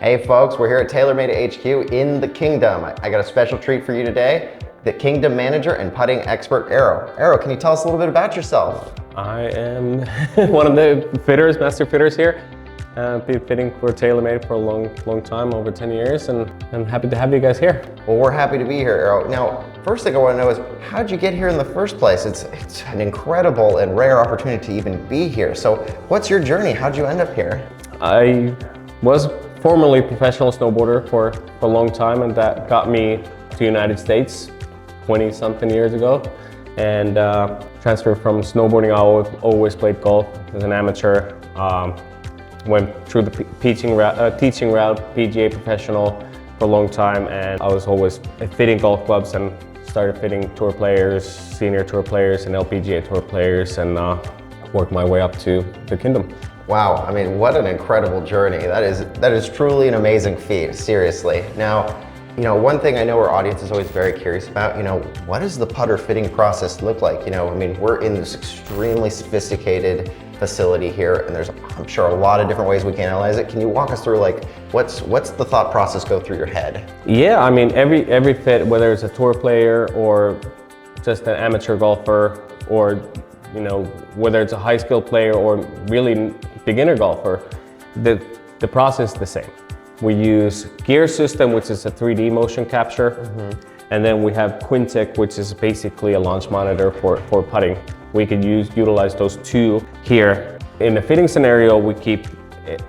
Hey folks, we're here at TaylorMade HQ in the Kingdom. I got a special treat for you today. The Kingdom manager and putting expert, Arrow. Arrow, can you tell us a little bit about yourself? I am one of the fitters, master fitters here. Been fitting for TaylorMade for a long time, over 10 years, and I'm happy to have you guys here. Well, we're happy to be here, Arrow. Now, first thing I want to know is, how'd you get here in the first place? It's an incredible and rare opportunity to even be here. So what's your journey? How'd you end up here? I was formerly a professional snowboarder for a long time, and that got me to the United States 20-something years ago, and transferred from snowboarding. I always played golf as an amateur. Went through the teaching route, PGA professional for a long time, and I was always fitting golf clubs and started fitting tour players, senior tour players and LPGA tour players, and worked my way up to the Kingdom. Wow, I mean, what an incredible journey. That is truly an amazing feat, seriously. Now, you know, one thing I know our audience is always very curious about, you know, what does the putter fitting process look like? You know, I mean, we're in this extremely sophisticated facility here, and there's, I'm sure, a lot of different ways we can analyze it. Can you walk us through, like, what's the thought process go through your head? Yeah, I mean, every fit, whether it's a tour player or just an amateur golfer, or, you know, whether it's a high skill player or really beginner golfer, the process is the same. We use Gear System, which is a 3D motion capture, and then we have Quintic, which is basically a launch monitor for putting. We can utilize those two here. In the fitting scenario, we keep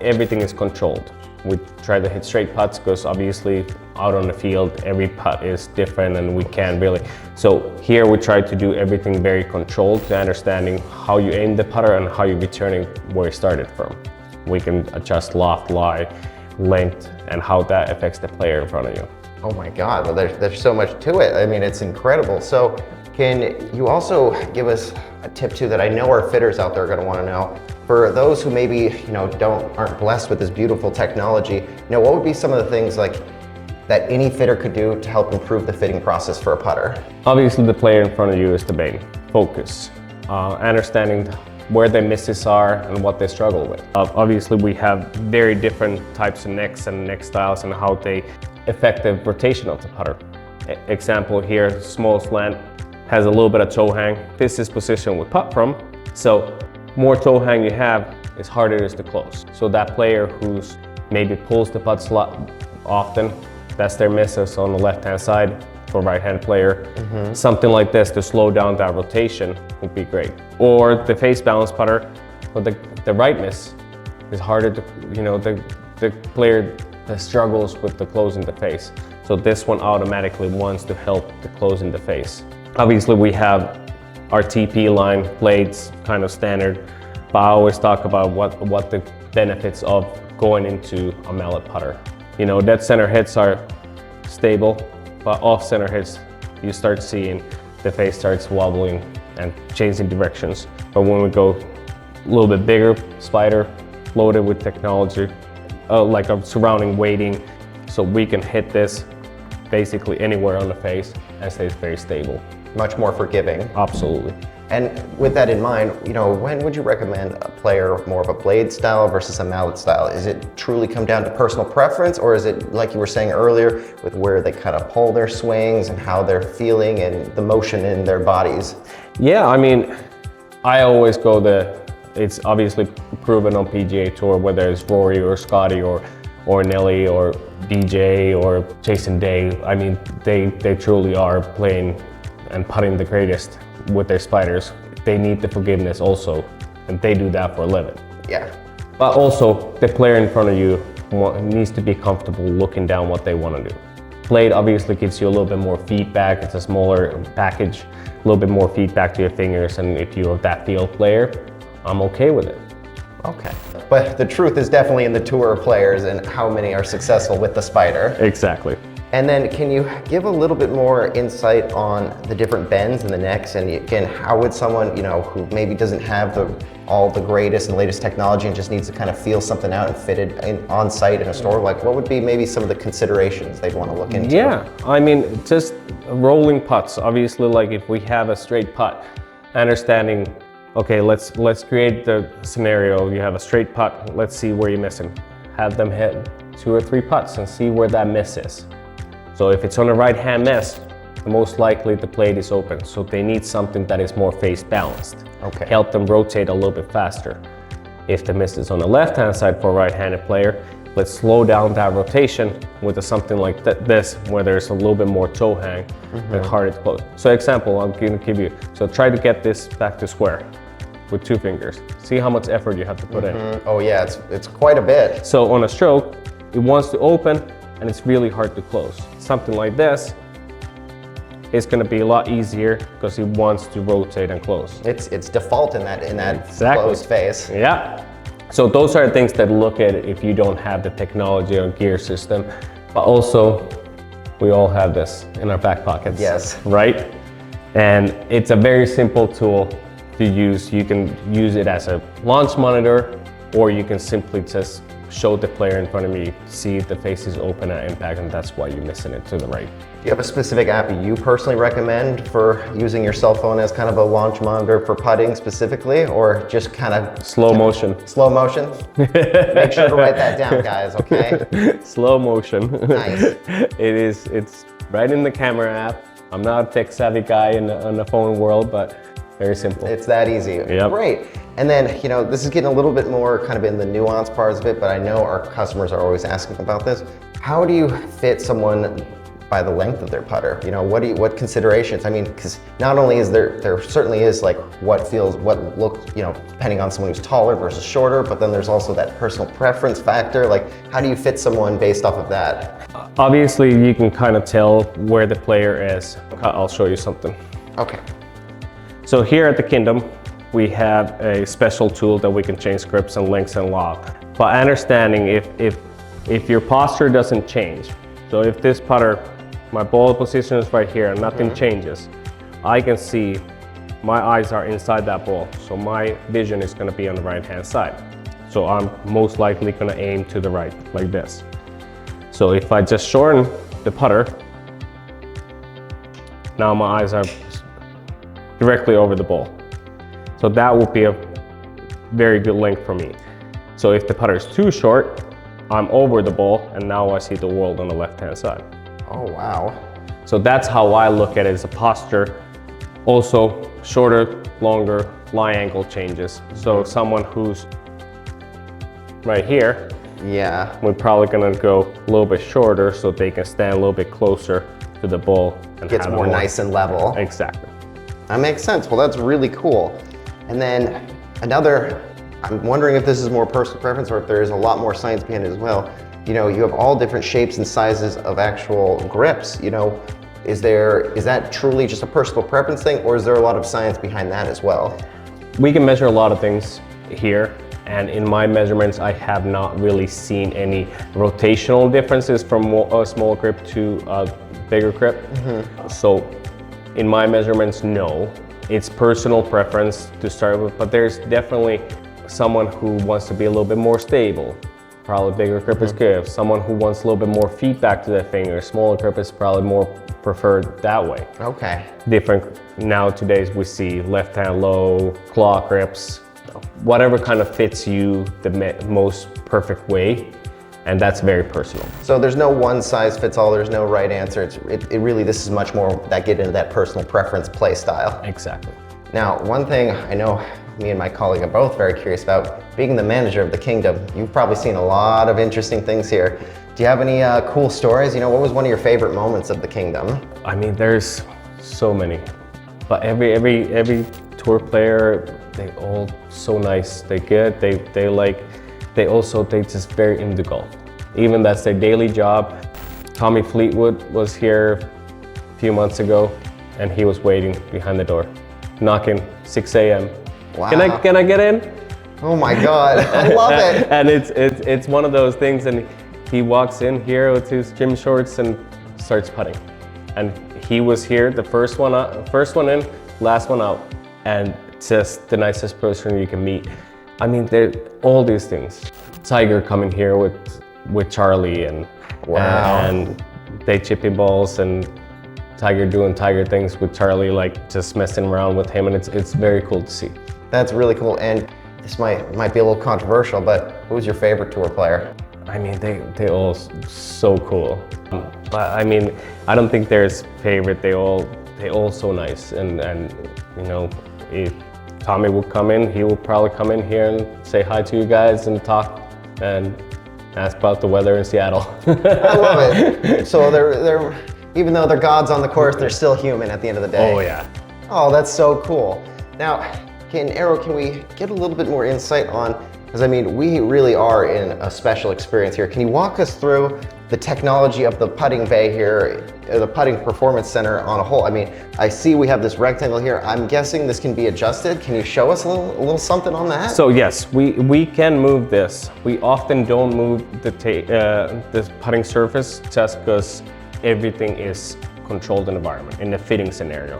everything is controlled. We try to hit straight putts because obviously out on the field, every putt is different and we can't really. So here we try to do everything very controlled, to understanding how you aim the putter and how you're returning where you started from. We can adjust loft, lie, length, and how that affects the player in front of you. Oh my God, well, there's so much to it. I mean, it's incredible. So can you also give us a tip too that I know our fitters out there are going to want to know? For those who maybe, you know, aren't blessed with this beautiful technology, you know, what would be some of the things like that any fitter could do to help improve the fitting process for a putter? Obviously, the player in front of you is the main focus. Understanding where their misses are and what they struggle with. Obviously, we have very different types of necks and neck styles and how they affect the rotation of the putter. Example here, small slant has a little bit of toe hang. This is position we putt from. So more toe hang you have, it's harder it is to close. So that player who's maybe pulls the putt slot often, that's their misses on the left-hand side for right-hand player. Something like this to slow down that rotation would be great. Or the face balance putter, but the right miss is harder to, you know, the player that struggles with the close in the face. So this one automatically wants to help the close in the face. Obviously we have our TP line blades kind of standard, but I always talk about what the benefits of going into a mallet putter. You know, dead center hits are stable, but off center hits, you start seeing the face starts wobbling and changing directions. But when we go a little bit bigger spider, loaded with technology, like a surrounding weighting, so we can hit this basically anywhere on the face and stays very stable. Much more forgiving. Absolutely. And with that in mind, you know, when would you recommend a player more of a blade style versus a mallet style? Is it truly come down to personal preference, or is it like you were saying earlier with where they kind of pull their swings and how they're feeling and the motion in their bodies? Yeah, I mean, I always go it's obviously proven on PGA Tour, whether it's Rory or Scotty or Nelly or DJ or Jason Day. I mean, they truly are playing and putting the greatest with their spiders. They need the forgiveness also, and they do that for a living. Yeah. But also, the player in front of you needs to be comfortable looking down what they want to do. Blade obviously gives you a little bit more feedback. It's a smaller package, a little bit more feedback to your fingers, and if you're that field player, I'm okay with it. Okay. But the truth is definitely in the tour players and how many are successful with the spider. Exactly. And then can you give a little bit more insight on the different bends in the necks? And again, how would someone, you know, who maybe doesn't have all the greatest and latest technology and just needs to kind of feel something out and fit it on site in a store, like what would be maybe some of the considerations they'd want to look into? Yeah, I mean, just rolling putts. Obviously, like if we have a straight putt, understanding, okay, let's create the scenario. You have a straight putt. Let's see where you're missing. Have them hit 2 or 3 putts and see where that miss is. So if it's on the right hand miss, most likely the plate is open. So they need something that is more face balanced. Okay. Help them rotate a little bit faster. If the miss is on the left hand side for a right-handed player, let's slow down that rotation with something like this, where there's a little bit more toe hang and harder to close. So example, I'm going to give you, so try to get this back to square with 2 fingers. See how much effort you have to put in. Oh yeah, it's quite a bit. So on a stroke, it wants to open and it's really hard to close. Something like this is going to be a lot easier because it wants to rotate and close. It's default in that Exactly. closed face. Yeah. So those are things that look at if you don't have the technology or gear system, but also we all have this in our back pockets. Yes. Right? And it's a very simple tool to use. You can use it as a launch monitor, or you can simply just show the player in front of me, see if the face is open at impact, and that's why you're missing it to the right. Do you have a specific app you personally recommend for using your cell phone as kind of a launch monitor for putting specifically, or just kind of Slow motion. slow motion? Make sure to write that down, guys, okay? Slow motion. Nice. It's right in the camera app. I'm not a tech savvy guy in the phone world, but very simple. It's that easy. Yep. Great. And then, you know, this is getting a little bit more kind of in the nuanced parts of it, but I know our customers are always asking about this. How do you fit someone by the length of their putter? You know, what considerations? I mean, because not only is there certainly is like what looks, you know, depending on someone who's taller versus shorter, but then there's also that personal preference factor. Like, how do you fit someone based off of that? Obviously, you can kind of tell where the player is. I'll show you something. Okay. So here at the Kingdom, we have a special tool that we can change grips and lengths and lock. But understanding if your posture doesn't change, so if this putter, my ball position is right here and nothing changes, I can see my eyes are inside that ball. So my vision is gonna be on the right-hand side. So I'm most likely gonna aim to the right, like this. So if I just shorten the putter, now my eyes are directly over the ball. So that will be a very good length for me. So if the putter is too short, I'm over the ball and now I see the world on the left-hand side. Oh, wow. So that's how I look at it as a posture. Also, shorter, longer, lie angle changes. So someone who's right here, Yeah. we're probably gonna go a little bit shorter so they can stand a little bit closer to the ball. And Gets have more nice and level. Exactly. That makes sense. Well, that's really cool. And then I'm wondering if this is more personal preference or if there is a lot more science behind it as well. You know, you have all different shapes and sizes of actual grips. You know, is that truly just a personal preference thing, or is there a lot of science behind that as well? We can measure a lot of things here, and in my measurements, I have not really seen any rotational differences from a small grip to a bigger grip. So in my measurements, no. It's personal preference to start with, but there's definitely someone who wants to be a little bit more stable. Probably bigger grip is good. Someone who wants a little bit more feedback to their finger, smaller grip is probably more preferred that way. Okay. Different nowadays we see left hand low, claw grips, whatever kind of fits you the most perfect way, and that's very personal. So there's no one size fits all, there's no right answer. It really, this is much more that get into that personal preference play style. Exactly. Now, one thing I know me and my colleague are both very curious about, being the manager of the Kingdom, you've probably seen a lot of interesting things here. Do you have any cool stories? You know, what was one of your favorite moments of the Kingdom? I mean, there's so many, but every tour player, they all so nice. They good. They just very into golf. Even that's their daily job. Tommy Fleetwood was here a few months ago, and he was waiting behind the door, knocking 6 a.m. Wow. Can I get in? Oh my God, I love it. And it's one of those things, and he walks in here with his gym shorts and starts putting. And he was here, the first one in, last one out, and just the nicest person you can meet. I mean, there all these things. Tiger coming here with Charlie, and wow, and they chipping balls, and Tiger doing Tiger things with Charlie, like just messing around with him, and it's very cool to see. That's really cool. And this might be a little controversial, but who's your favorite tour player? I mean, they all so cool. But I mean, I don't think there's favorite. They all so nice. And you know, if Tommy would come in, he would probably come in here and say hi to you guys and talk and ask about the weather in Seattle. I love it. So they're even though they're gods on the course, they're still human at the end of the day. Oh yeah. Oh, that's so cool. Now, can we get a little bit more insight on, because I mean, we really are in a special experience here. Can you walk us through the technology of the putting bay here, the putting performance center on a whole? I mean, I see we have this rectangle here. I'm guessing this can be adjusted. Can you show us a little something on that? So yes, we can move this. We often don't move this putting surface just because everything is controlled environment in the fitting scenario.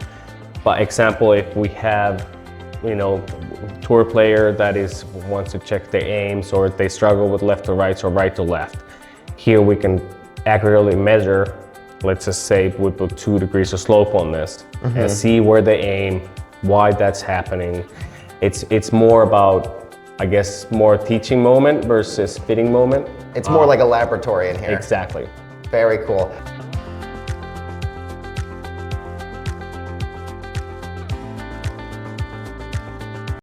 By example, if we have, you know, tour player that wants to check their aims, or they struggle with left to right or right to left, here we can accurately measure. Let's just say we put 2 degrees of slope on this and see where they aim, why that's happening. It's more about, I guess, more teaching moment versus fitting moment. It's more like a laboratory in here. Exactly. Very cool.